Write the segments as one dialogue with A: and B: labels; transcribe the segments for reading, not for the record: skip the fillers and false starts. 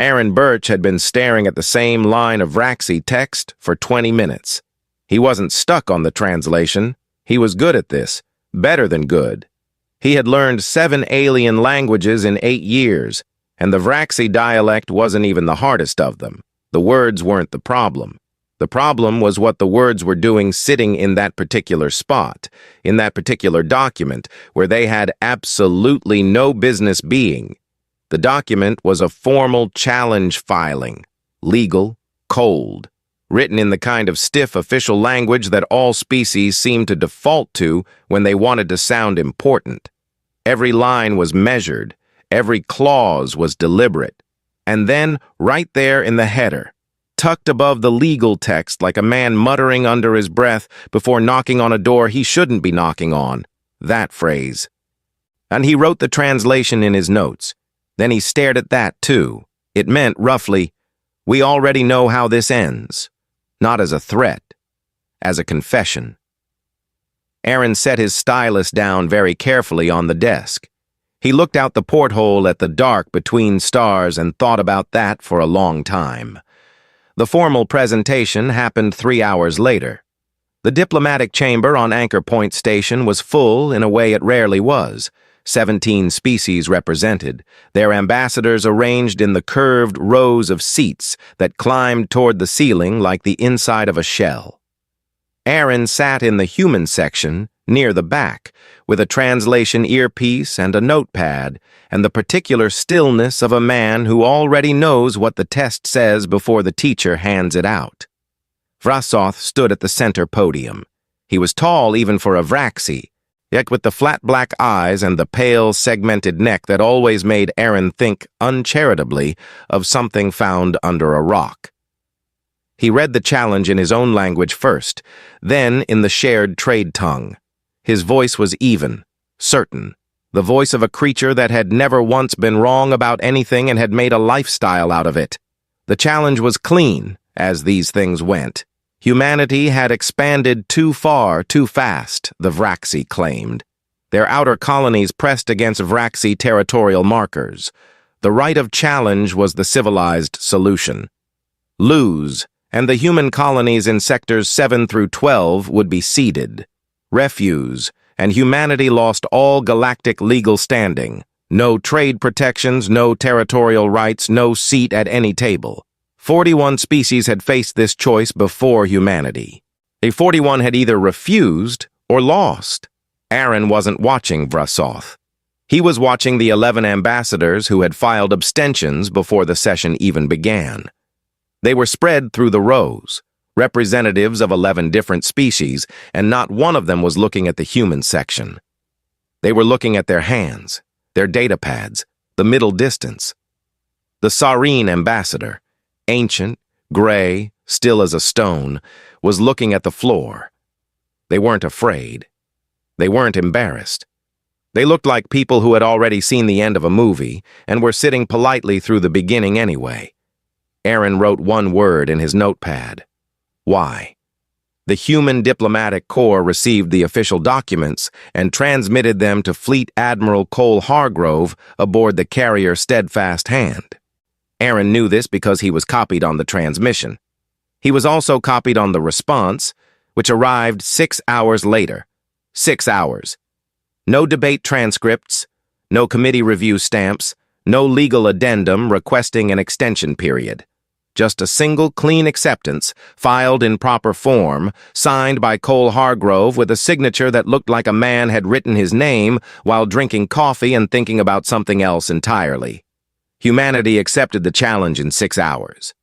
A: Aaron Birch had been staring at the same line of Vraxi text for 20 minutes. He wasn't stuck on the translation. He was good at this, better than good. He had learned 7 alien languages in 8 years, and the Vraxi dialect wasn't even the hardest of them. The words weren't the problem. The problem was what the words were doing sitting in that particular spot, in that particular document, where they had absolutely no business being. The document was a formal challenge filing, legal, cold, written in the kind of stiff official language that all species seemed to default to when they wanted to sound important. Every line was measured, every clause was deliberate. And then, right there in the header, tucked above the legal text like a man muttering under his breath before knocking on a door he shouldn't be knocking on, that phrase. And he wrote the translation in his notes. Then he stared at that, too. It meant, roughly, we already know how this ends. Not as a threat, as a confession. Aaron set his stylus down very carefully on the desk. He looked out the porthole at the dark between stars and thought about that for a long time. The formal presentation happened 3 hours later. The diplomatic chamber on Anchor Point Station was full in a way it rarely was. 17 species represented, their ambassadors arranged in the curved rows of seats that climbed toward the ceiling like the inside of a shell. Aaron sat in the human section, near the back, with a translation earpiece and a notepad, and the particular stillness of a man who already knows what the test says before the teacher hands it out. Vrasoth stood at the center podium. He was tall even for a Vraxi, yet with the flat black eyes and the pale, segmented neck that always made Aaron think uncharitably of something found under a rock. He read the challenge in his own language first, then in the shared trade tongue. His voice was even, certain, the voice of a creature that had never once been wrong about anything and had made a lifestyle out of it. The challenge was clean, as these things went. Humanity had expanded too far, too fast, the Vraxi claimed. Their outer colonies pressed against Vraxi territorial markers. The right of challenge was the civilized solution. Lose, and the human colonies in sectors 7 through 12 would be ceded. Refuse, and humanity lost all galactic legal standing. No trade protections, no territorial rights, no seat at any table. 41 species had faced this choice before humanity. The 41 had either refused or lost. Aaron wasn't watching Vrasoth. He was watching the 11 ambassadors who had filed abstentions before the session even began. They were spread through the rows, representatives of 11 different species, and not one of them was looking at the human section. They were looking at their hands, their datapads, the middle distance. The Saurine ambassador, ancient, gray, still as a stone, was looking at the floor. They weren't afraid. They weren't embarrassed. They looked like people who had already seen the end of a movie and were sitting politely through the beginning anyway. Aaron wrote one word in his notepad. Why? The human diplomatic corps received the official documents and transmitted them to Fleet Admiral Cole Hargrove aboard the carrier Steadfast Hand. Aaron knew this because he was copied on the transmission. He was also copied on the response, which arrived 6 hours later. 6 hours. No debate transcripts, no committee review stamps, no legal addendum requesting an extension period. Just a single clean acceptance, filed in proper form, signed by Cole Hargrove with a signature that looked like a man had written his name while drinking coffee and thinking about something else entirely. Humanity accepted the challenge in 6 hours.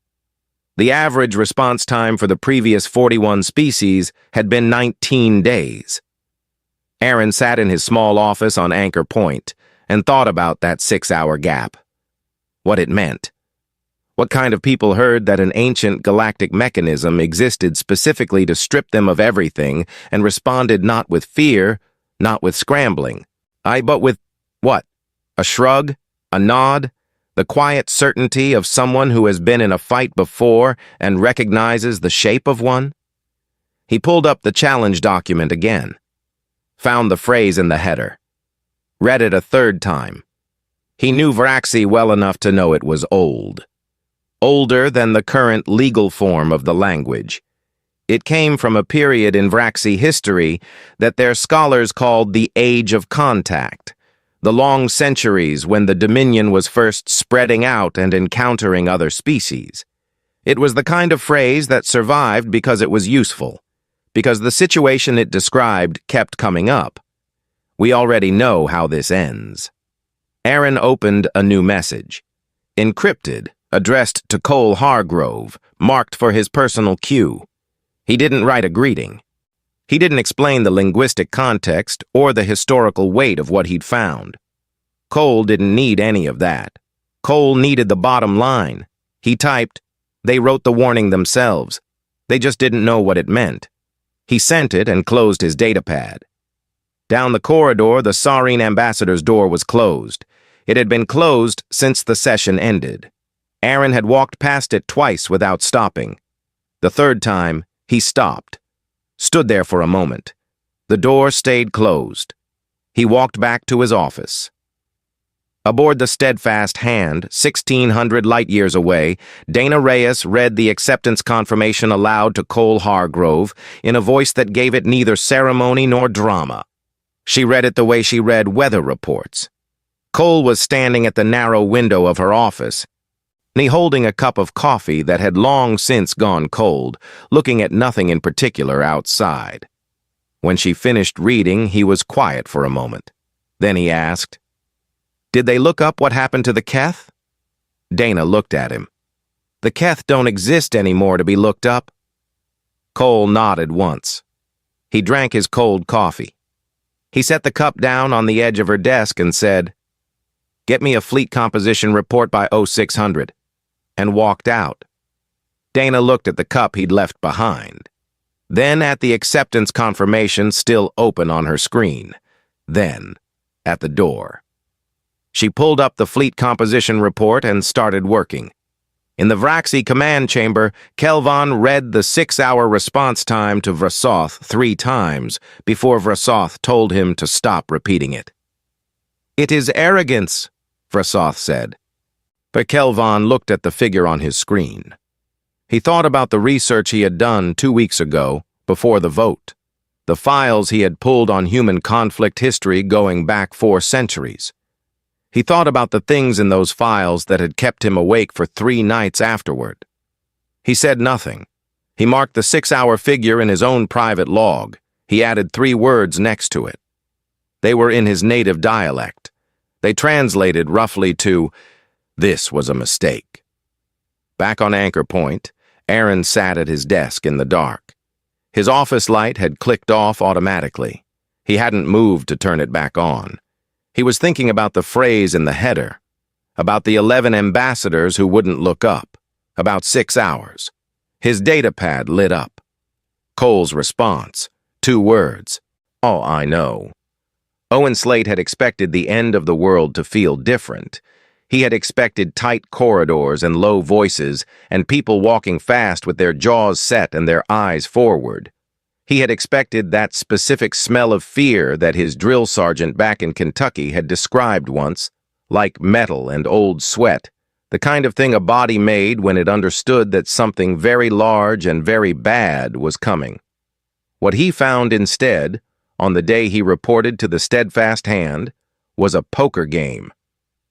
A: The average response time for the previous 41 species had been 19 days. Aaron sat in his small office on Anchor Point and thought about that 6-hour gap. What it meant. What kind of people heard that an ancient galactic mechanism existed specifically to strip them of everything and responded not with fear, not with scrambling, but with, what? A shrug? A nod? The quiet certainty of someone who has been in a fight before and recognizes the shape of one? He pulled up the challenge document again, found the phrase in the header, read it a third time. He knew Vraxi well enough to know it was old. older than the current legal form of the language. It came from a period in Vraxi history that their scholars called the Age of Contact, the long centuries when the Dominion was first spreading out and encountering other species. It was the kind of phrase that survived because it was useful, because the situation it described kept coming up. We already know how this ends. Aaron opened a new message. Encrypted, addressed to Cole Hargrove, marked for his personal cue. He didn't write a greeting. He didn't explain the linguistic context or the historical weight of what he'd found. Cole didn't need any of that. Cole needed the bottom line. He typed, "They wrote the warning themselves. They just didn't know what it meant." He sent it and closed his datapad. Down the corridor, the Saurine ambassador's door was closed. It had been closed since the session ended. Aaron had walked past it twice without stopping. The third time, he stopped, stood there for a moment. The door stayed closed. He walked back to his office. Aboard the Steadfast Hand, 1,600 light-years away, Dana Reyes read the acceptance confirmation aloud to Cole Hargrove in a voice that gave it neither ceremony nor drama. She read it the way she read weather reports. Cole was standing at the narrow window of her office, holding a cup of coffee that had long since gone cold, looking at nothing in particular outside. When she finished reading, he was quiet for a moment. Then he asked, "Did they look up what happened to the Keth?" Dana looked at him. "The Keth don't exist anymore to be looked up." Cole nodded once. He drank his cold coffee. He set the cup down on the edge of her desk and said, "Get me a fleet composition report by 0600, and walked out. Dana looked at the cup he'd left behind. Then at the acceptance confirmation still open on her screen. Then at the door. She pulled up the fleet composition report and started working. In the Vraxi command chamber, Kelvon read the 6-hour response time to Vrasoth 3 times before Vrasoth told him to stop repeating it. "It is arrogance," Vrasoth said. But Kelvon looked at the figure on his screen. He thought about the research he had done 2 weeks ago, before the vote, the files he had pulled on human conflict history going back 4 centuries. He thought about the things in those files that had kept him awake for 3 nights afterward. He said nothing. He marked the 6-hour figure in his own private log. He added 3 words next to it. They were in his native dialect. They translated roughly to, "This was a mistake." Back on Anchor Point, Aaron sat at his desk in the dark. His office light had clicked off automatically. He hadn't moved to turn it back on. He was thinking about the phrase in the header, about the 11 ambassadors who wouldn't look up, about 6 hours. His datapad lit up. Cole's response, 2 words, "Oh, I know." Owen Slate had expected the end of the world to feel different. He had expected tight corridors and low voices and people walking fast with their jaws set and their eyes forward. He had expected that specific smell of fear that his drill sergeant back in Kentucky had described once, like metal and old sweat, the kind of thing a body made when it understood that something very large and very bad was coming. What he found instead, on the day he reported to the Steadfast Hand, was a poker game.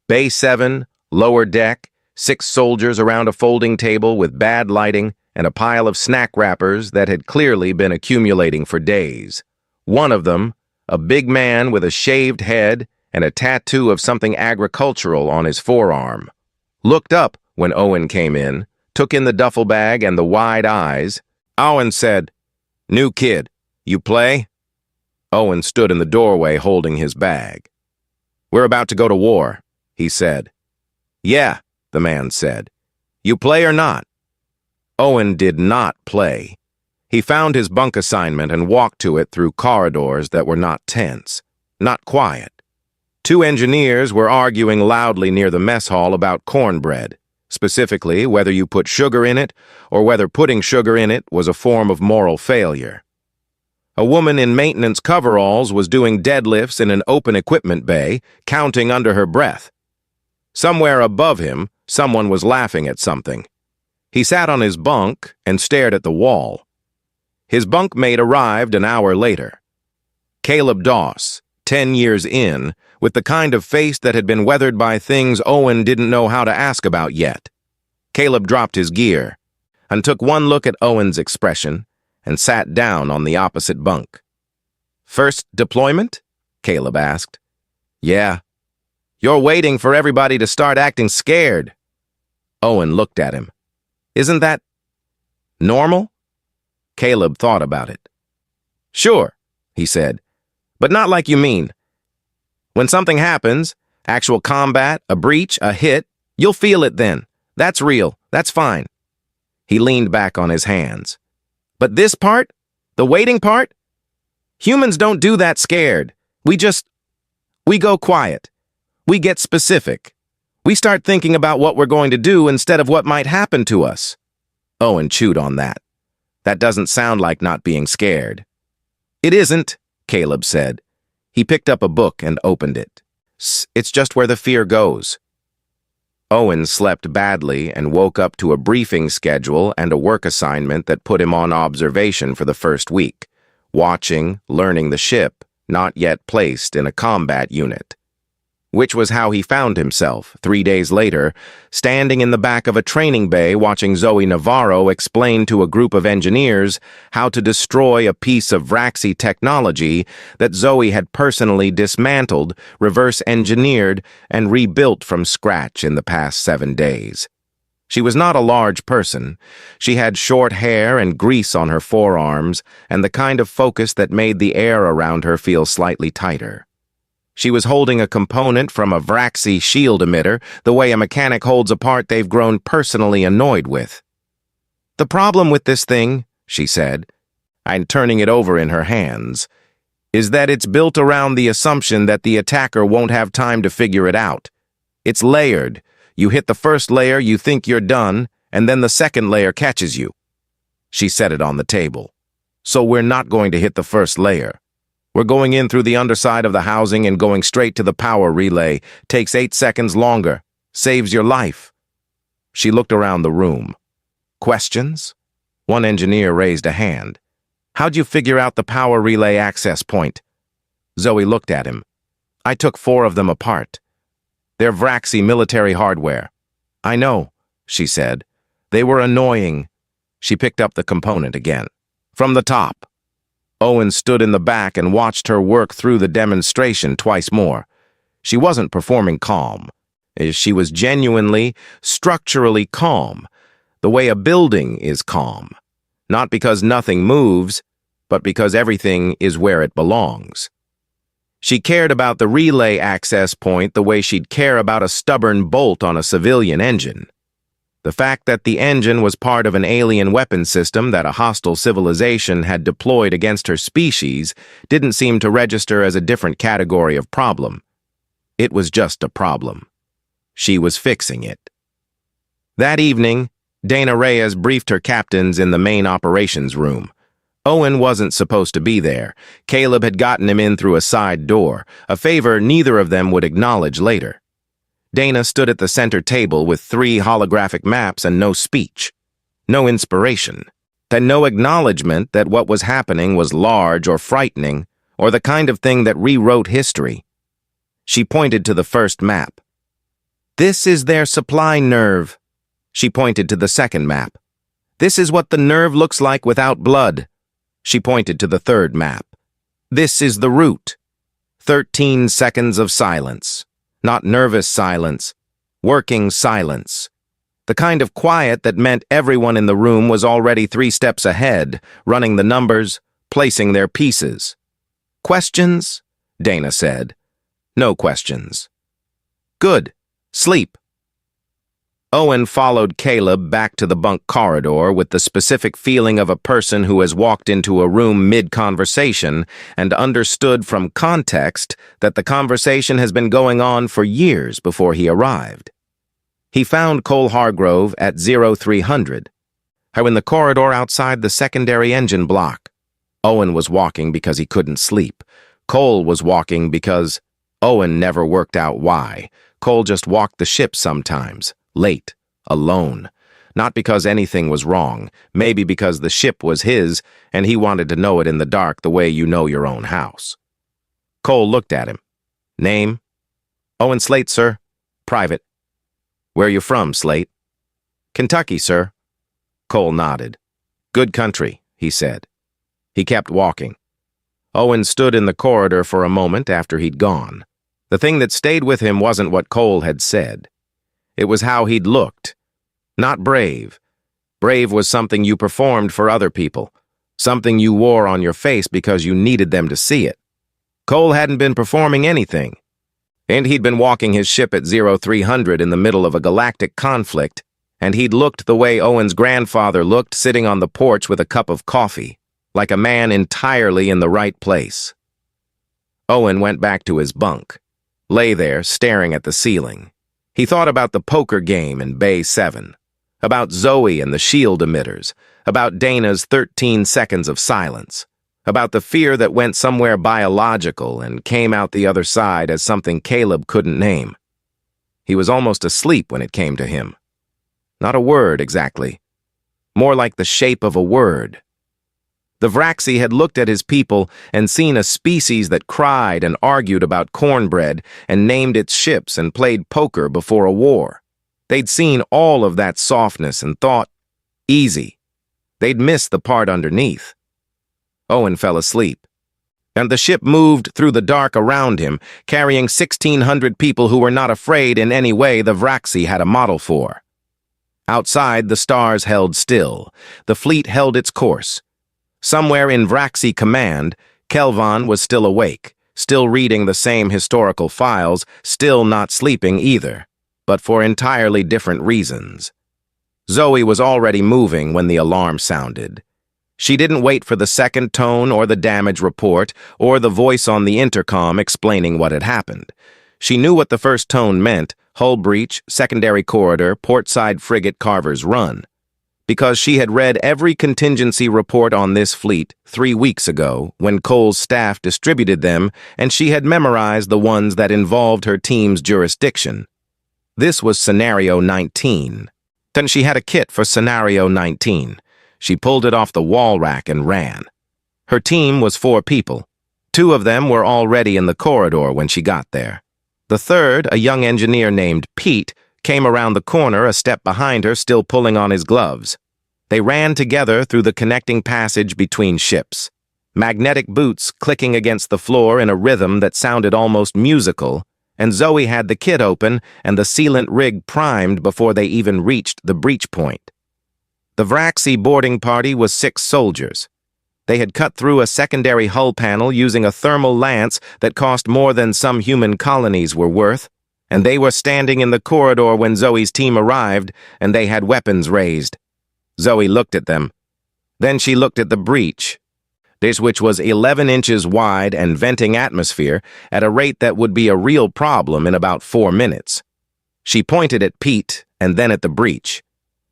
A: Bay 7, lower deck, 6 soldiers around a folding table with bad lighting and a pile of snack wrappers that had clearly been accumulating for days. One of them, a big man with a shaved head and a tattoo of something agricultural on his forearm, looked up when Owen came in, took in the duffel bag and the wide eyes. Owen said, "New kid, you play?" Owen stood in the doorway holding his bag. "We're about to go to war," he said. "Yeah," the man said. "You play or not?" Owen did not play. He found his bunk assignment and walked to it through corridors that were not tense, not quiet. 2 engineers were arguing loudly near the mess hall about cornbread, specifically whether you put sugar in it or whether putting sugar in it was a form of moral failure. A woman in maintenance coveralls was doing deadlifts in an open equipment bay, counting under her breath. Somewhere above him, someone was laughing at something. He sat on his bunk and stared at the wall. His bunkmate arrived an hour later. Caleb Doss, 10 years in, with the kind of face that had been weathered by things Owen didn't know how to ask about yet. Caleb dropped his gear and took one look at Owen's expression and sat down on the opposite bunk. "First deployment?" Caleb asked. "Yeah." "You're waiting for everybody to start acting scared." Owen looked at him. "Isn't that normal?" Caleb thought about it. "Sure," he said, "but not like you mean. When something happens, actual combat, a breach, a hit, you'll feel it then. That's real. That's fine." He leaned back on his hands. "But this part? The waiting part? Humans don't do that scared. We go quiet. We get specific. We start thinking about what we're going to do instead of what might happen to us." Owen chewed on that. "That doesn't sound like not being scared." "It isn't," Caleb said. He picked up a book and opened it. "It's just where the fear goes." Owen slept badly and woke up to a briefing schedule and a work assignment that put him on observation for the first week, watching, learning the ship, not yet placed in a combat unit. Which was how he found himself, 3 days later, standing in the back of a training bay watching Zoe Navarro explain to a group of engineers how to destroy a piece of Vraxi technology that Zoe had personally dismantled, reverse-engineered, and rebuilt from scratch in the past 7 days. She was not a large person. She had short hair and grease on her forearms and the kind of focus that made the air around her feel slightly tighter. She was holding a component from a Vraxi shield emitter, the way a mechanic holds a part they've grown personally annoyed with. "The problem with this thing," she said, and turning it over in her hands, "is that it's built around the assumption that the attacker won't have time to figure it out. It's layered. You hit the first layer, you think you're done, and then the second layer catches you." She set it on the table. "So we're not going to hit the first layer. We're going in through the underside of the housing and going straight to the power relay. Takes 8 seconds longer. Saves your life." She looked around the room. "Questions?" One engineer raised a hand. "How'd you figure out the power relay access point?" Zoe looked at him. "I took 4 of them apart. They're Vraxi military hardware." "I know," she said. "They were annoying." She picked up the component again. "From the top." Owen stood in the back and watched her work through the demonstration twice more. She wasn't performing calm. She was genuinely, structurally calm, the way a building is calm. Not because nothing moves, but because everything is where it belongs. She cared about the relay access point the way she'd care about a stubborn bolt on a civilian engine. The fact that the engine was part of an alien weapon system that a hostile civilization had deployed against her species didn't seem to register as a different category of problem. It was just a problem. She was fixing it. That evening, Dana Reyes briefed her captains in the main operations room. Owen wasn't supposed to be there. Caleb had gotten him in through a side door, a favor neither of them would acknowledge later. Dana stood at the center table with 3 holographic maps and no speech, no inspiration, and no acknowledgement that what was happening was large or frightening or the kind of thing that rewrote history. She pointed to the first map. "This is their supply nerve." She pointed to the second map. "This is what the nerve looks like without blood." She pointed to the third map. "This is the root." 13 seconds of silence. Not nervous silence, working silence. The kind of quiet that meant everyone in the room was already 3 steps ahead, running the numbers, placing their pieces. "Questions?" Dana said. "No questions." "Good. Sleep." Owen followed Caleb back to the bunk corridor with the specific feeling of a person who has walked into a room mid-conversation and understood from context that the conversation has been going on for years before he arrived. He found Cole Hargrove at 0300, her in the corridor outside the secondary engine block. Owen was walking because he couldn't sleep. Cole was walking because Owen never worked out why. Cole just walked the ship sometimes. Late, alone. Not because anything was wrong, maybe because the ship was his and he wanted to know it in the dark the way you know your own house. Cole looked at him. Name? Owen Slate, sir. Private. Where you from, Slate? Kentucky, sir. Cole nodded. Good country, he said. He kept walking. Owen stood in the corridor for a moment after he'd gone. The thing that stayed with him wasn't what Cole had said. It was how he'd looked. Not brave. Brave was something you performed for other people, something you wore on your face because you needed them to see it. Cole hadn't been performing anything. And he'd been walking his ship at 0300 in the middle of a galactic conflict, and he'd looked the way Owen's grandfather looked sitting on the porch with a cup of coffee, like a man entirely in the right place. Owen went back to his bunk, lay there staring at the ceiling. He thought about the poker game in Bay 7, about Zoe and the shield emitters, about Dana's 13 seconds of silence, about the fear that went somewhere biological and came out the other side as something Caleb couldn't name. He was almost asleep when it came to him. Not a word, exactly. More like the shape of a word. The Vraxi had looked at his people and seen a species that cried and argued about cornbread and named its ships and played poker before a war. They'd seen all of that softness and thought, easy. They'd missed the part underneath. Owen fell asleep, and the ship moved through the dark around him, carrying 1,600 people who were not afraid in any way the Vraxi had a model for. Outside, the stars held still. The fleet held its course. Somewhere in Vraxi command, Kelvon was still awake, still reading the same historical files, still not sleeping either, but for entirely different reasons. Zoe was already moving when the alarm sounded. She didn't wait for the second tone or the damage report or the voice on the intercom explaining what had happened. She knew what the first tone meant: hull breach, secondary corridor, portside frigate Carver's Run. Because she had read every contingency report on this fleet 3 weeks ago when Cole's staff distributed them, and she had memorized the ones that involved her team's jurisdiction. This was Scenario 19. Then she had a kit for Scenario 19. She pulled it off the wall rack and ran. Her team was 4 people. 2 of them were already in the corridor when she got there. The third, a young engineer named Pete, came around the corner a step behind her, still pulling on his gloves. They ran together through the connecting passage between ships, magnetic boots clicking against the floor in a rhythm that sounded almost musical, and Zoe had the kit open and the sealant rig primed before they even reached the breach point. The Vraxi boarding party was 6 soldiers. They had cut through a secondary hull panel using a thermal lance that cost more than some human colonies were worth, and they were standing in the corridor when Zoe's team arrived, and they had weapons raised. Zoe looked at them. Then she looked at the breach, this which was 11 inches wide and venting atmosphere at a rate that would be a real problem in about 4 minutes. She pointed at Pete and then at the breach.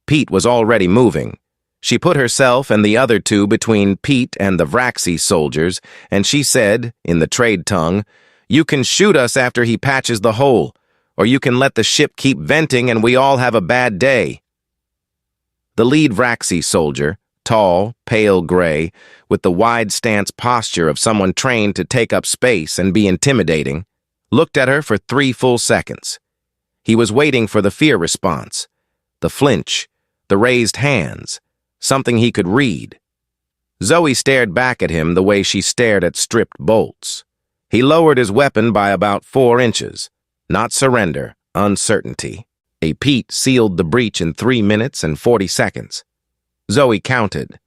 A: Pete was already moving. She put herself and the other 2 between Pete and the Vraxi soldiers, and she said, in the trade tongue, "You can shoot us after he patches the hole, or you can let the ship keep venting and we all have a bad day." The lead Vraxi soldier, tall, pale gray, with the wide stance posture of someone trained to take up space and be intimidating, looked at her for 3 full seconds. He was waiting for the fear response, the flinch, the raised hands, something he could read. Zoe stared back at him the way she stared at stripped bolts. He lowered his weapon by about 4 inches. Not surrender, uncertainty. A Pete sealed the breach in 3 minutes and 40 seconds. Zoe counted.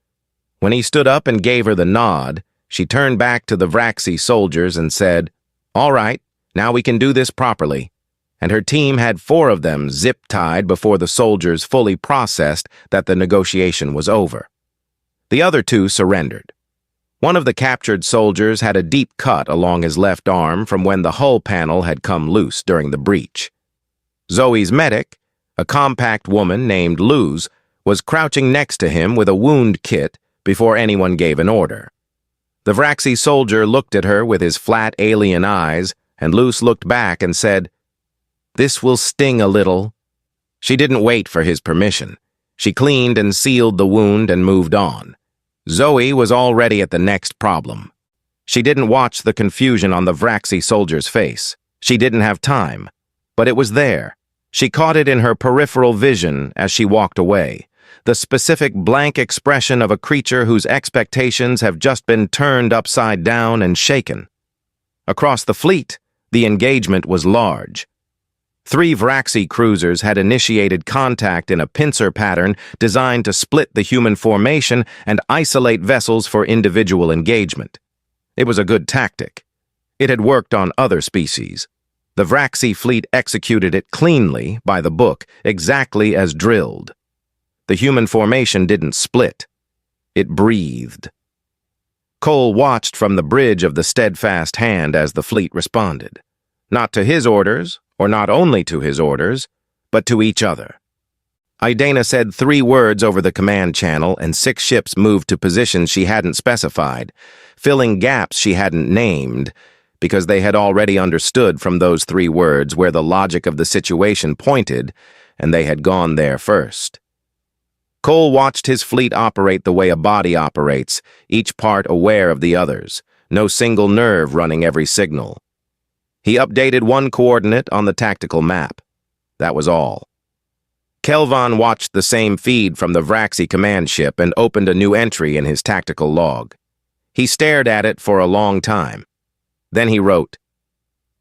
A: When he stood up and gave her the nod, she turned back to the Vraxi soldiers and said, "All right, now we can do this properly." And her team had 4 of them zip-tied before the soldiers fully processed that the negotiation was over. The other 2 surrendered. One of the captured soldiers had a deep cut along his left arm from when the hull panel had come loose during the breach. Zoe's medic, a compact woman named Luz, was crouching next to him with a wound kit before anyone gave an order. The Vraxi soldier looked at her with his flat alien eyes, and Luz looked back and said, "This will sting a little." She didn't wait for his permission. She cleaned and sealed the wound and moved on. Zoe was already at the next problem. She didn't watch the confusion on the Vraxi soldier's face. She didn't have time. But it was there. She caught it in her peripheral vision as she walked away. The specific blank expression of a creature whose expectations have just been turned upside down and shaken. Across the fleet, the engagement was large. 3 Vraxi cruisers had initiated contact in a pincer pattern designed to split the human formation and isolate vessels for individual engagement. It was a good tactic. It had worked on other species. The Vraxi fleet executed it cleanly, by the book, exactly as drilled. The human formation didn't split. It breathed. Cole watched from the bridge of the steadfast hand as the fleet responded. Not to his orders, or not only to his orders, but to each other. Idana said 3 words over the command channel and 6 ships moved to positions she hadn't specified, filling gaps she hadn't named, because they had already understood from those 3 words where the logic of the situation pointed, and they had gone there first. Cole watched his fleet operate the way a body operates, each part aware of the others, no single nerve running every signal. He updated 1 coordinate on the tactical map. That was all. Kelvon watched the same feed from the Vraxi command ship and opened a new entry in his tactical log. He stared at it for a long time. Then he wrote,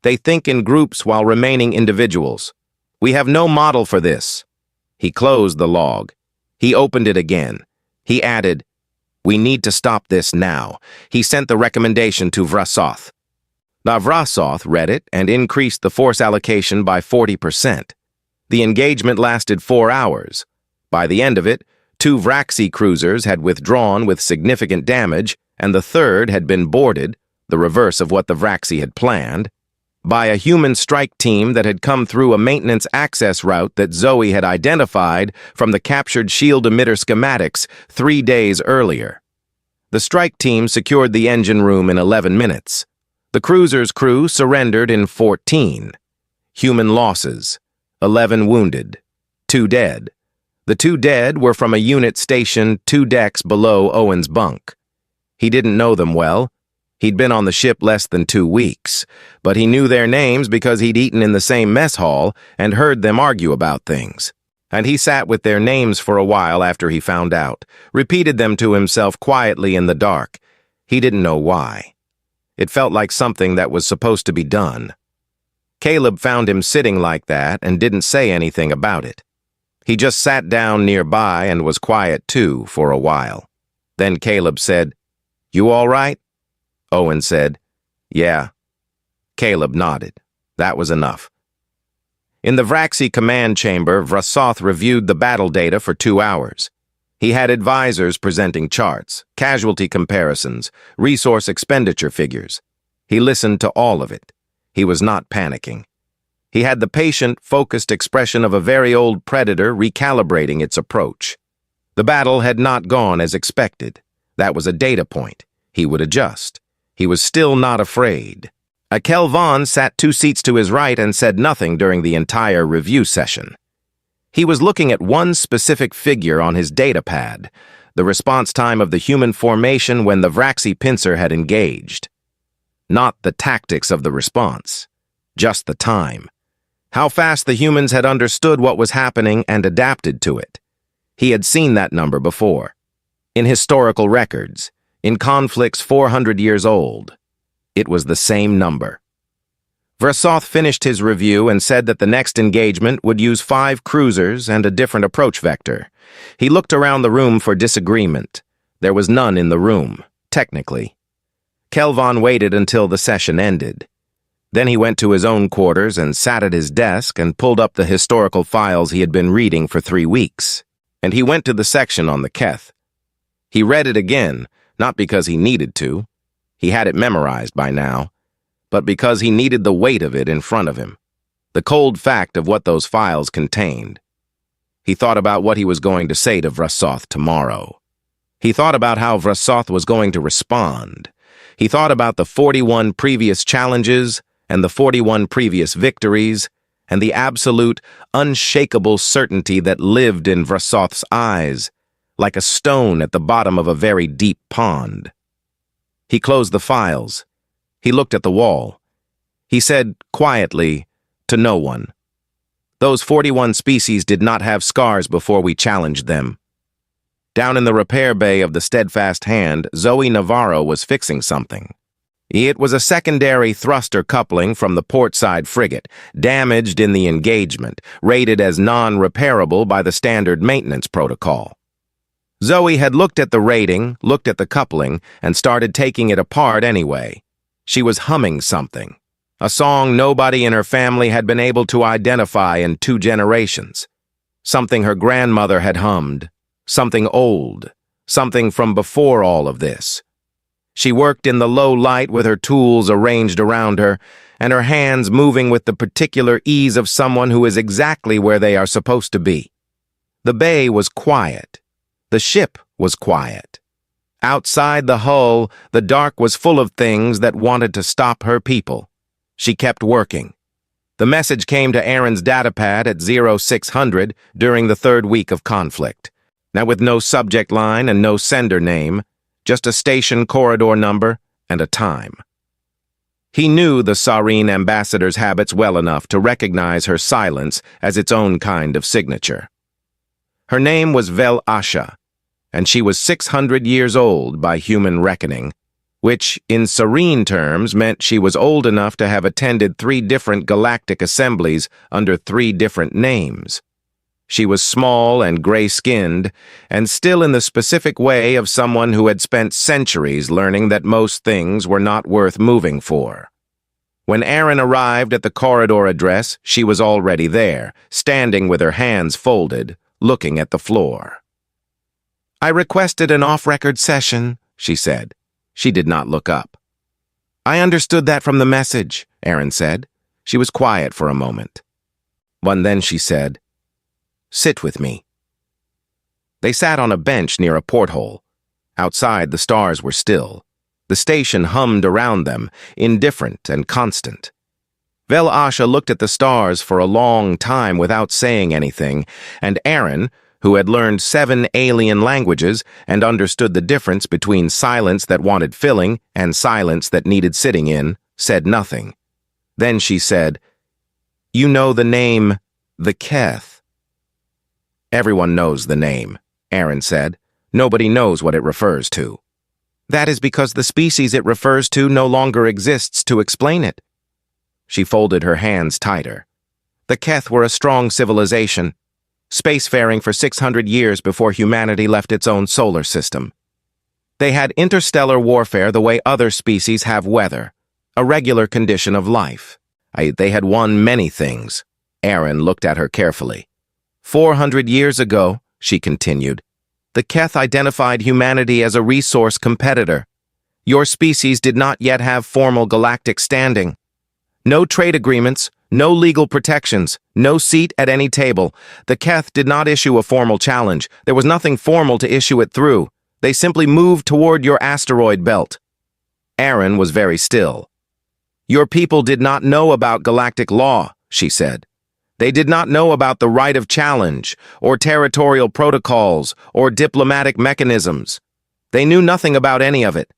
A: "They think in groups while remaining individuals. We have no model for this." He closed the log. He opened it again. He added, "We need to stop this now." He sent the recommendation to Vrasoth. Vrasoth read it and increased the force allocation by 40%. The engagement lasted 4 hours. By the end of it, 2 Vraxi cruisers had withdrawn with significant damage, and the 3rd had been boarded, the reverse of what the Vraxi had planned, by a human strike team that had come through a maintenance access route that Zoe had identified from the captured shield emitter schematics 3 days earlier. The strike team secured the engine room in 11 minutes. The cruiser's crew surrendered in 14. Human losses: 11 wounded, 2 dead. The 2 dead were from a unit stationed 2 decks below Owen's bunk. He didn't know them well. He'd been on the ship less than 2 weeks, but he knew their names because he'd eaten in the same mess hall and heard them argue about things. And he sat with their names for a while after he found out, repeated them to himself quietly in the dark. He didn't know why. It felt like something that was supposed to be done. Caleb found him sitting like that and didn't say anything about it. He just sat down nearby and was quiet too for a while. Then Caleb said, "You all right?" Owen said, "Yeah." Caleb nodded. That was enough. In the Vraxi command chamber, Vrasoth reviewed the battle data for 2 hours. He had advisors presenting charts, casualty comparisons, resource expenditure figures. He listened to all of it. He was not panicking. He had the patient, focused expression of a very old predator recalibrating its approach. The battle had not gone as expected. That was a data point. He would adjust. He was still not afraid. Kelvon sat 2 seats to his right and said nothing during the entire review session. He was looking at one specific figure on his data pad, the response time of the human formation when the Vraxi pincer had engaged. Not the tactics of the response, just the time. How fast the humans had understood what was happening and adapted to it. He had seen that number before. In historical records, in conflicts 400 years old. It was the same number. Vrasoth finished his review and said that the next engagement would use 5 cruisers and a different approach vector. He looked around the room for disagreement. There was none in the room, technically. Kelvon waited until the session ended. Then he went to his own quarters and sat at his desk and pulled up the historical files he had been reading for 3 weeks. And he went to the section on the Keth. He read it again, not because he needed to. He had it memorized by now. But because he needed the weight of it in front of him. The cold fact of what those files contained. He thought about what he was going to say to Vrasoth tomorrow. He thought about how Vrasoth was going to respond. He thought about the 41 previous challenges and the 41 previous victories, and the absolute, unshakable certainty that lived in Vrasoth's eyes, like a stone at the bottom of a very deep pond. He closed the files. He looked at the wall. He said quietly to no one, "Those 41 species did not have scars before we challenged them." Down in the repair bay of the Steadfast Hand, Zoe Navarro was fixing something. It was a secondary thruster coupling from the portside frigate, damaged in the engagement, rated as non-repairable by the standard maintenance protocol. Zoe had looked at the rating, looked at the coupling, and started taking it apart anyway. She was humming something, a song nobody in her family had been able to identify in 2 generations. Something her grandmother had hummed, something old, something from before all of this. She worked in the low light with her tools arranged around her, and her hands moving with the particular ease of someone who is exactly where they are supposed to be. The bay was quiet. The ship was quiet. Outside the hull, the dark was full of things that wanted to stop her people. She kept working. The message came to Aaron's datapad at 0600 during the 3rd week of conflict. Now with no subject line and no sender name, just a station corridor number and a time. He knew the Sarene ambassador's habits well enough to recognize her silence as its own kind of signature. Her name was Vel Asha, and she was 600 years old by human reckoning, which, in serene terms, meant she was old enough to have attended 3 different galactic assemblies under 3 different names. She was small and gray-skinned, and still in the specific way of someone who had spent centuries learning that most things were not worth moving for. When Aaron arrived at the corridor address, she was already there, standing with her hands folded, looking at the floor. "I requested an off-record session," she said. She did not look up. "I understood that from the message," Aaron said. She was quiet for a moment. Then she said, "Sit with me." They sat on a bench near a porthole. Outside, the stars were still. The station hummed around them, indifferent and constant. Vel Asha looked at the stars for a long time without saying anything, and Aaron, who had learned 7 alien languages and understood the difference between silence that wanted filling and silence that needed sitting in, said nothing. Then she said, "You know the name, the Keth." "Everyone knows the name," Aaron said. "Nobody knows what it refers to." "That is because the species it refers to no longer exists to explain it." She folded her hands tighter. "The Keth were a strong civilization, spacefaring for 600 years before humanity left its own solar system. They had interstellar warfare the way other species have weather, a regular condition of life. They had won many things." Aaron looked at her carefully. 400 years ago," she continued, "the Keth identified humanity as a resource competitor. Your species did not yet have formal galactic standing. No trade agreements, no legal protections, no seat at any table. The Keth did not issue a formal challenge. There was nothing formal to issue it through. They simply moved toward your asteroid belt." Aaron was very still. "Your people did not know about galactic law," she said. "They did not know about the right of challenge, or territorial protocols, or diplomatic mechanisms. They knew nothing about any of it.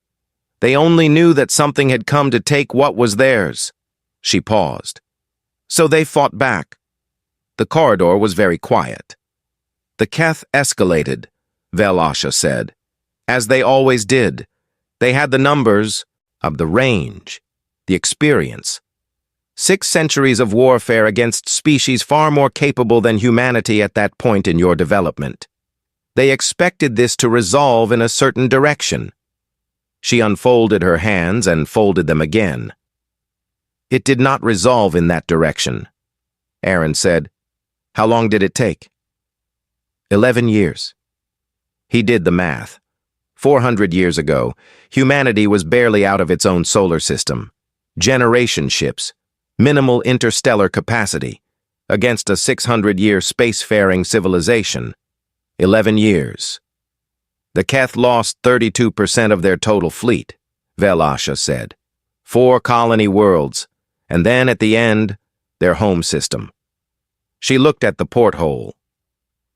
A: They only knew that something had come to take what was theirs." She paused. "So they fought back." The corridor was very quiet. "The Keth escalated," Vel Asha said, "as they always did. They had the numbers, of the range, the experience. 6 centuries of warfare against species far more capable than humanity at that point in your development. They expected this to resolve in a certain direction." She unfolded her hands and folded them again. "It did not resolve in that direction," Aaron said. "How long did it take?" 11 years. He did the math. 400 years ago, humanity was barely out of its own solar system. Generation ships, minimal interstellar capacity, against a 600-year spacefaring civilization. 11 years. "The Keth lost 32% of their total fleet," Vel Asha said. 4 colony worlds, and then at the end, their home system. She looked at the porthole.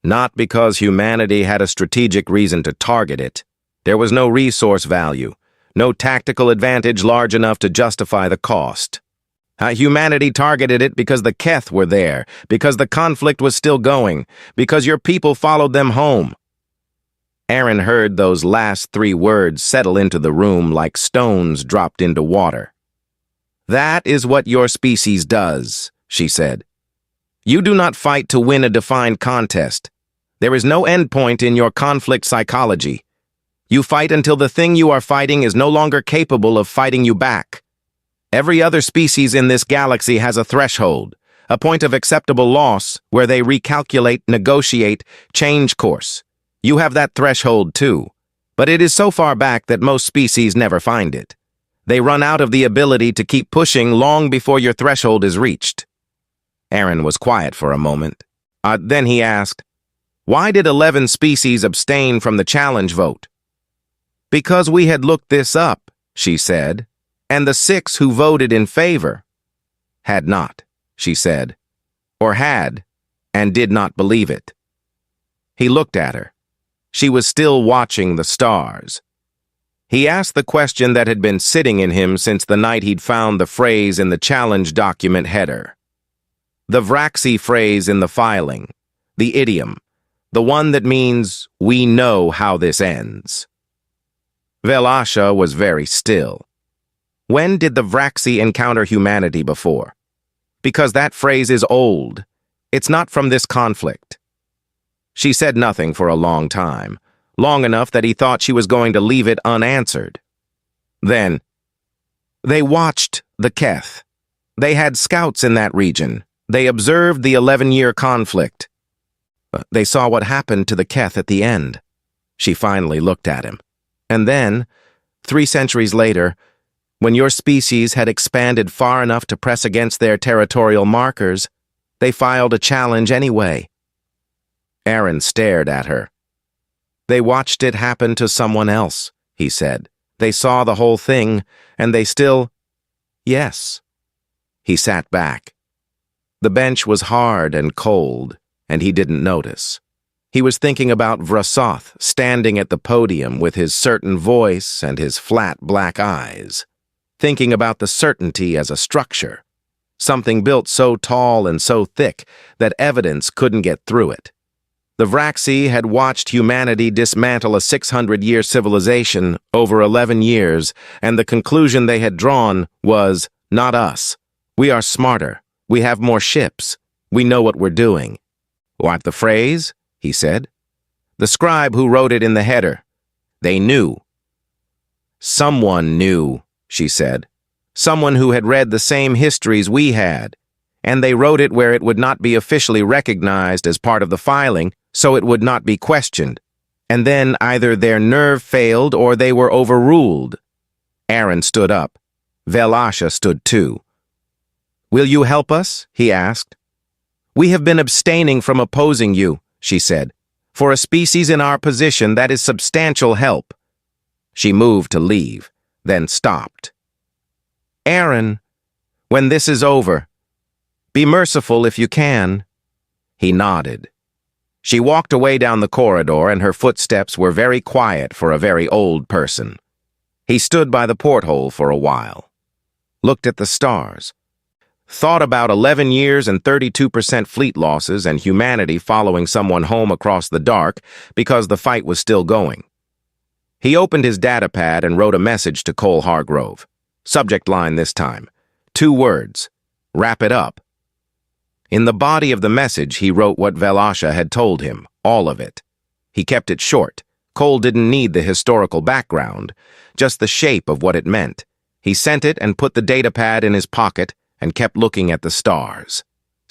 A: Not because humanity had a strategic reason to target it. There was no resource value, no tactical advantage large enough to justify the cost. Humanity targeted it because the Keth were there, because the conflict was still going, because your people followed them home. Aaron heard those last 3 words settle into the room like stones dropped into water. That is what your species does, she said. You do not fight to win a defined contest. There is no endpoint in your conflict psychology. You fight until the thing you are fighting is no longer capable of fighting you back. Every other species in this galaxy has a threshold, a point of acceptable loss where they recalculate, negotiate, change course. You have that threshold too, but it is so far back that most species never find it. They run out of the ability to keep pushing long before your threshold is reached. Aaron was quiet for a moment. Then he asked, "Why did 11 species abstain from the challenge vote?" "Because we had looked this up," she said, "and the 6 who voted in favor had not," she said, "or had, and did not believe it." He looked at her. She was still watching the stars. He asked the question that had been sitting in him since the night he'd found the phrase in the challenge document header. The Vraxi phrase in the filing, the idiom, the one that means, "we know how this ends." Velasha was very still. When did the Vraxi encounter humanity before? Because that phrase is old. It's not from this conflict. She said nothing for a long time, long enough that he thought she was going to leave it unanswered. Then, they watched the Keth. They had scouts in that region. They observed the 11-year conflict. They saw what happened to the Keth at the end. She finally looked at him. And then, 3 centuries later, when your species had expanded far enough to press against their territorial markers, they filed a challenge anyway. Aaron stared at her. They watched it happen to someone else, he said. They saw the whole thing, and they still... Yes. He sat back. The bench was hard and cold, and he didn't notice. He was thinking about Vrasoth standing at the podium with his certain voice and his flat black eyes. Thinking about the certainty as a structure. Something built so tall and so thick that evidence couldn't get through it. The Vraxi had watched humanity dismantle a 600-year civilization over 11 years, and the conclusion they had drawn was, not us. We are smarter. We have more ships. We know what we're doing. What the phrase? He said. The scribe who wrote it in the header. They knew. Someone knew, she said. Someone who had read the same histories we had. And they wrote it where it would not be officially recognized as part of the filing, so it would not be questioned. And then either their nerve failed or they were overruled. Aaron stood up. Velasha stood too. Will you help us? He asked. We have been abstaining from opposing you, she said. For a species in our position, that is substantial help. She moved to leave, then stopped. Aaron, when this is over, be merciful if you can. He nodded. She walked away down the corridor, and her footsteps were very quiet for a very old person. He stood by the porthole for a while, looked at the stars, thought about 11 years and 32% fleet losses and humanity following someone home across the dark because the fight was still going. He opened his datapad and wrote a message to Cole Hargrove. Subject line this time. 2 words. Wrap it up. In the body of the message, he wrote what Velasha had told him, all of it. He kept it short. Cole didn't need the historical background, just the shape of what it meant. He sent it and put the datapad in his pocket and kept looking at the stars.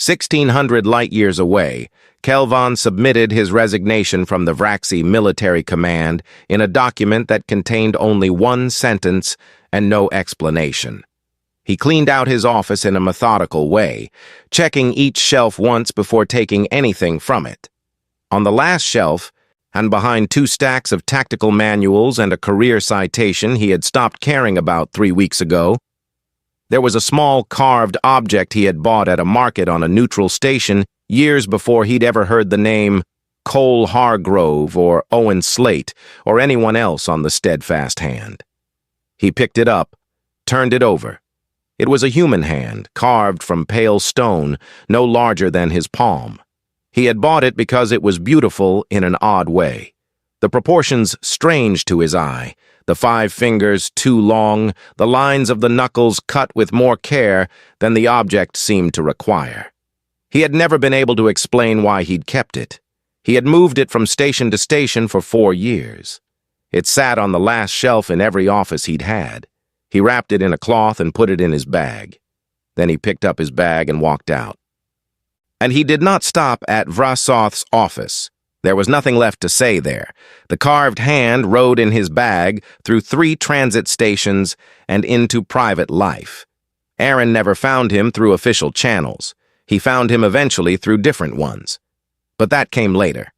A: 1,600 light-years away, Kelvon submitted his resignation from the Vraxi military command in a document that contained only 1 sentence and no explanation. He cleaned out his office in a methodical way, checking each shelf once before taking anything from it. On the last shelf, and behind 2 stacks of tactical manuals and a career citation he had stopped caring about 3 weeks ago, there was a small carved object he had bought at a market on a neutral station years before he'd ever heard the name Cole Hargrove or Owen Slate or anyone else on the steadfast hand. He picked it up, turned it over. It was a human hand, carved from pale stone, no larger than his palm. He had bought it because it was beautiful in an odd way. The proportions strange to his eye, the 5 fingers too long, the lines of the knuckles cut with more care than the object seemed to require. He had never been able to explain why he'd kept it. He had moved it from station to station for 4 years. It sat on the last shelf in every office he'd had. He wrapped it in a cloth and put it in his bag. Then he picked up his bag and walked out. And he did not stop at Vrasoth's office. There was nothing left to say there. The carved hand rode in his bag through 3 transit stations and into private life. Aaron never found him through official channels. He found him eventually through different ones. But that came later.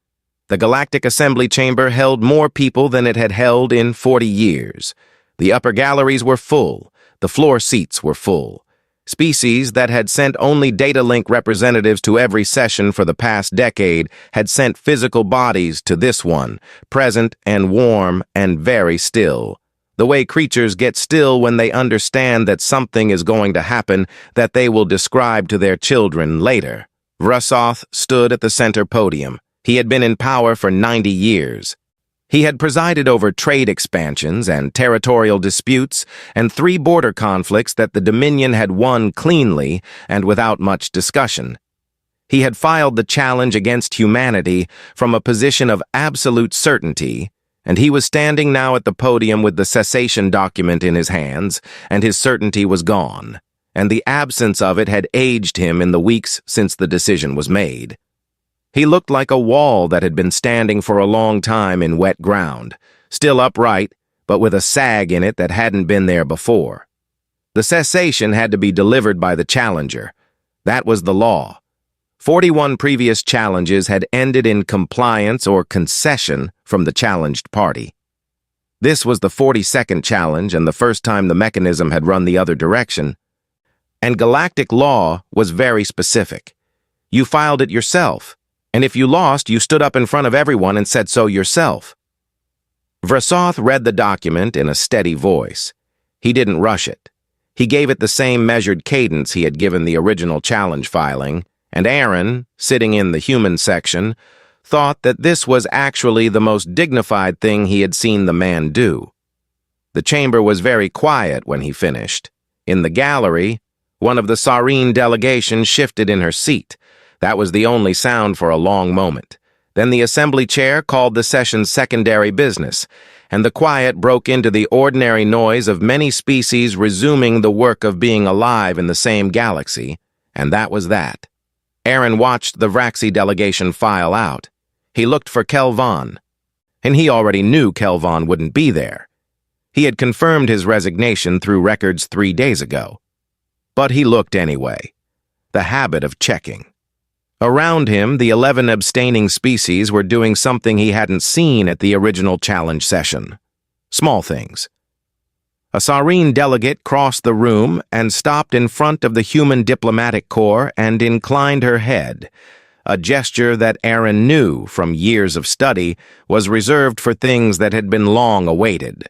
A: The Galactic Assembly Chamber held more people than it had held in 40 years. The upper galleries were full. The floor seats were full. Species that had sent only data link representatives to every session for the past decade had sent physical bodies to this one, present and warm and very still. The way creatures get still when they understand that something is going to happen that they will describe to their children later. Vrasoth stood at the center podium. He had been in power for 90 years. He had presided over trade expansions and territorial disputes and 3 border conflicts that the Dominion had won cleanly and without much discussion. He had filed the challenge against humanity from a position of absolute certainty, and he was standing now at the podium with the cessation document in his hands, and his certainty was gone, and the absence of it had aged him in the weeks since the decision was made. He looked like a wall that had been standing for a long time in wet ground, still upright, but with a sag in it that hadn't been there before. The cessation had to be delivered by the challenger. That was the law. 41 previous challenges had ended in compliance or concession from the challenged party. This was the 42nd challenge and the first time the mechanism had run the other direction. And galactic law was very specific. You filed it yourself. And if you lost, you stood up in front of everyone and said so yourself. Vrasoth read the document in a steady voice. He didn't rush it. He gave it the same measured cadence he had given the original challenge filing, and Aaron, sitting in the human section, thought that this was actually the most dignified thing he had seen the man do. The chamber was very quiet when he finished. In the gallery, one of the Saurine delegation shifted in her seat. That was the only sound for a long moment. Then the assembly chair called the session's secondary business, and the quiet broke into the ordinary noise of many species resuming the work of being alive in the same galaxy, and that was that. Aaron watched the Vraxi delegation file out. He looked for Kelvon, and he already knew Kelvon wouldn't be there. He had confirmed his resignation through records 3 days ago. But he looked anyway. The habit of checking. Around him, the 11 abstaining species were doing something he hadn't seen at the original challenge session. Small things. A Saurine delegate crossed the room and stopped in front of the human diplomatic corps and inclined her head, a gesture that Aaron knew from years of study was reserved for things that had been long awaited.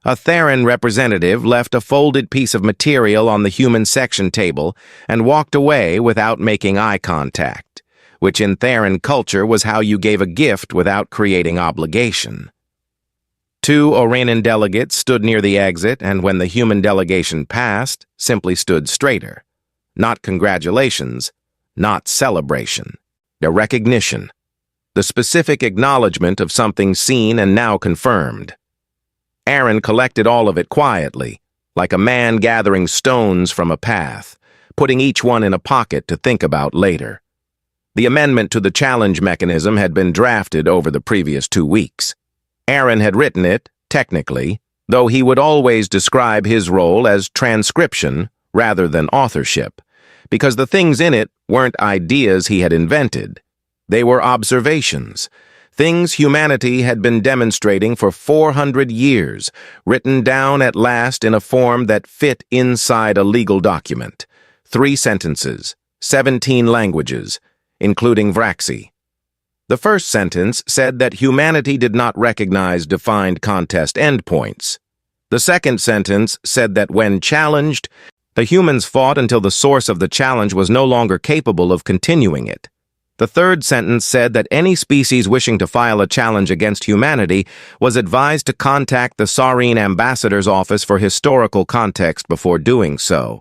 A: A Theran representative left a folded piece of material on the human section table and walked away without making eye contact, which in Theran culture was how you gave a gift without creating obligation. 2 Oranan delegates stood near the exit and when the human delegation passed, simply stood straighter. Not congratulations, not celebration. A recognition. The specific acknowledgement of something seen and now confirmed. Aaron collected all of it quietly, like a man gathering stones from a path, putting each one in a pocket to think about later. The amendment to the challenge mechanism had been drafted over the previous 2 weeks. Aaron had written it, technically, though he would always describe his role as transcription rather than authorship, because the things in it weren't ideas he had invented. They were observations. Things humanity had been demonstrating for 400 years, written down at last in a form that fit inside a legal document. 3 sentences, 17 languages. including Vraxi. The first sentence said that humanity did not recognize defined contest endpoints. The second sentence said that when challenged, the humans fought until the source of the challenge was no longer capable of continuing it. The third sentence said that any species wishing to file a challenge against humanity was advised to contact the Saurine Ambassador's office for historical context before doing so.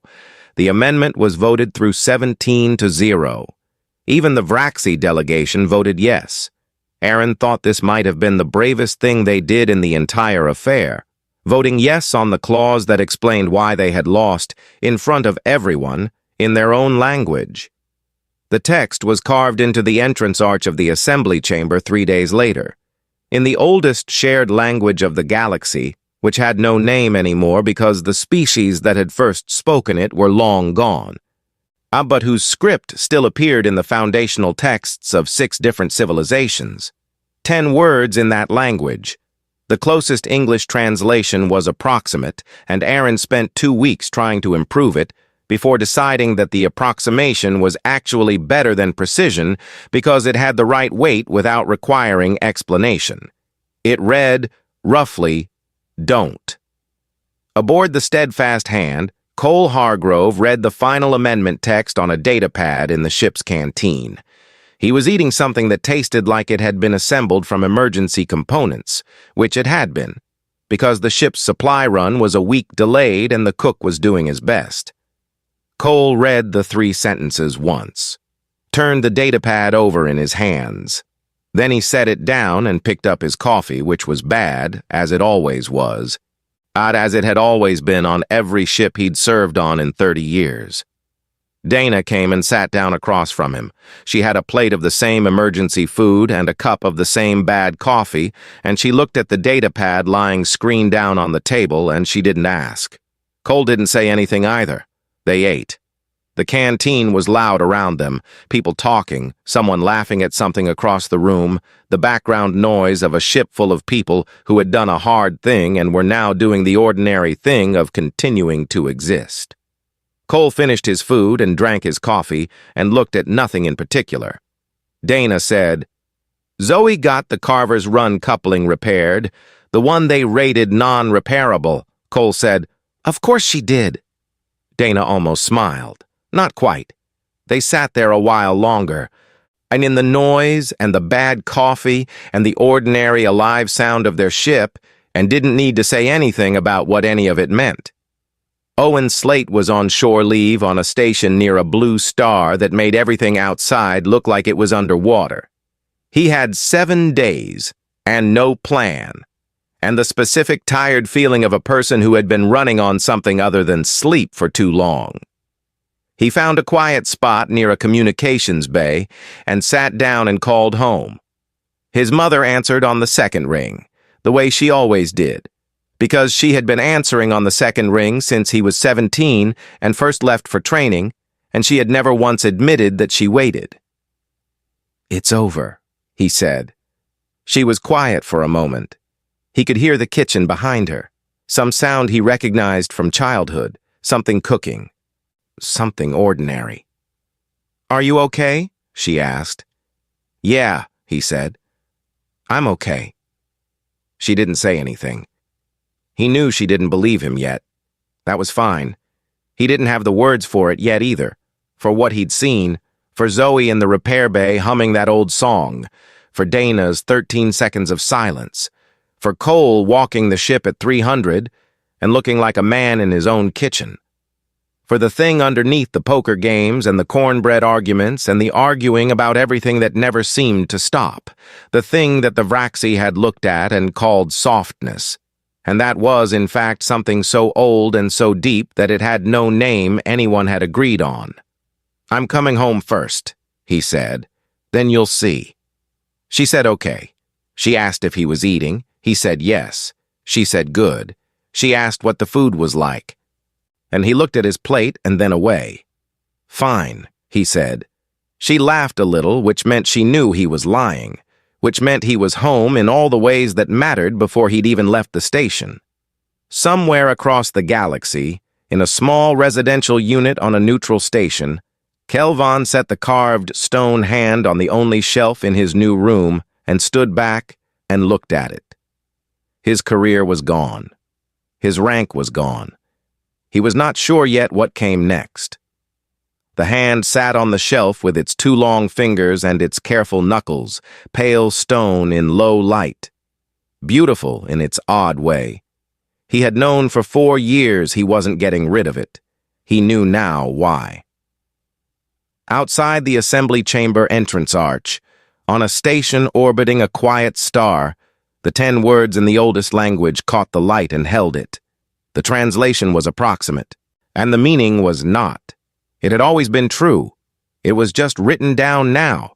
A: The amendment was voted through 17-0. Even the Vraxi delegation voted yes. Aaron thought this might have been the bravest thing they did in the entire affair, voting yes on the clause that explained why they had lost in front of everyone in their own language. The text was carved into the entrance arch of the assembly chamber 3 days later, in the oldest shared language of the galaxy, which had no name anymore because the species that had first spoken it were long gone, but whose script still appeared in the foundational texts of 6 different civilizations. 10 words in that language. The closest English translation was approximate, and Aaron spent 2 weeks trying to improve it, before deciding that the approximation was actually better than precision because it had the right weight without requiring explanation. It read, roughly, don't. Aboard the Steadfast Hand, Cole Hargrove read the final amendment text on a datapad in the ship's canteen. He was eating something that tasted like it had been assembled from emergency components, which it had been, because the ship's supply run was a week delayed and the cook was doing his best. Cole read the 3 sentences once, turned the datapad over in his hands. Then he set it down and picked up his coffee, which was bad, as it always was, as it had always been on every ship he'd served on in 30 years. Dana came and sat down across from him. She had a plate of the same emergency food and a cup of the same bad coffee, and she looked at the datapad lying screen down on the table, and she didn't ask. Cole didn't say anything either. They ate. The canteen was loud around them, people talking, someone laughing at something across the room, the background noise of a ship full of people who had done a hard thing and were now doing the ordinary thing of continuing to exist. Cole finished his food and drank his coffee and looked at nothing in particular. Dana said, "Zoe got the Carver's Run coupling repaired, the one they rated non-repairable." Cole said, "Of course she did." Dana almost smiled. Not quite. They sat there a while longer, and in the noise and the bad coffee and the ordinary alive sound of their ship, and didn't need to say anything about what any of it meant. Owen Slate was on shore leave on a station near a blue star that made everything outside look like it was underwater. He had 7 days and no plan, and the specific tired feeling of a person who had been running on something other than sleep for too long. He found a quiet spot near a communications bay and sat down and called home. His mother answered on the second ring, the way she always did, because she had been answering on the second ring since he was 17 and first left for training, and she had never once admitted that she waited. "It's over," he said. She was quiet for a moment. He could hear the kitchen behind her, some sound he recognized from childhood, something cooking, something ordinary. "Are you okay?" she asked. "Yeah," he said. "I'm okay." She didn't say anything. He knew she didn't believe him yet. That was fine. He didn't have the words for it yet either, for what he'd seen, for Zoe in the repair bay humming that old song, for Dana's 13 seconds of silence, for Cole walking the ship at 300 and looking like a man in his own kitchen, for the thing underneath the poker games and the cornbread arguments and the arguing about everything that never seemed to stop, the thing that the Vraxi had looked at and called softness, and that was in fact something so old and so deep that it had no name anyone had agreed on. "I'm coming home first," he said. "Then you'll see." She said okay. She asked if he was eating. He said yes. She said good. She asked what the food was like. And he looked at his plate and then away. "Fine," he said. She laughed a little, which meant she knew he was lying, which meant he was home in all the ways that mattered before he'd even left the station. Somewhere across the galaxy, in a small residential unit on a neutral station, Kelvon set the carved stone hand on the only shelf in his new room and stood back and looked at it. His career was gone. His rank was gone. He was not sure yet what came next. The hand sat on the shelf with its 2 long fingers and its careful knuckles, pale stone in low light. Beautiful in its odd way. He had known for 4 years he wasn't getting rid of it. He knew now why. Outside the assembly chamber entrance arch, on a station orbiting a quiet star, the 10 words in the oldest language caught the light and held it. The translation was approximate, and the meaning was not. It had always been true. It was just written down now.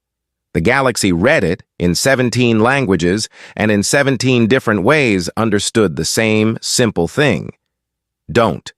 A: The galaxy read it in 17 languages and in 17 different ways understood the same simple thing. Don't.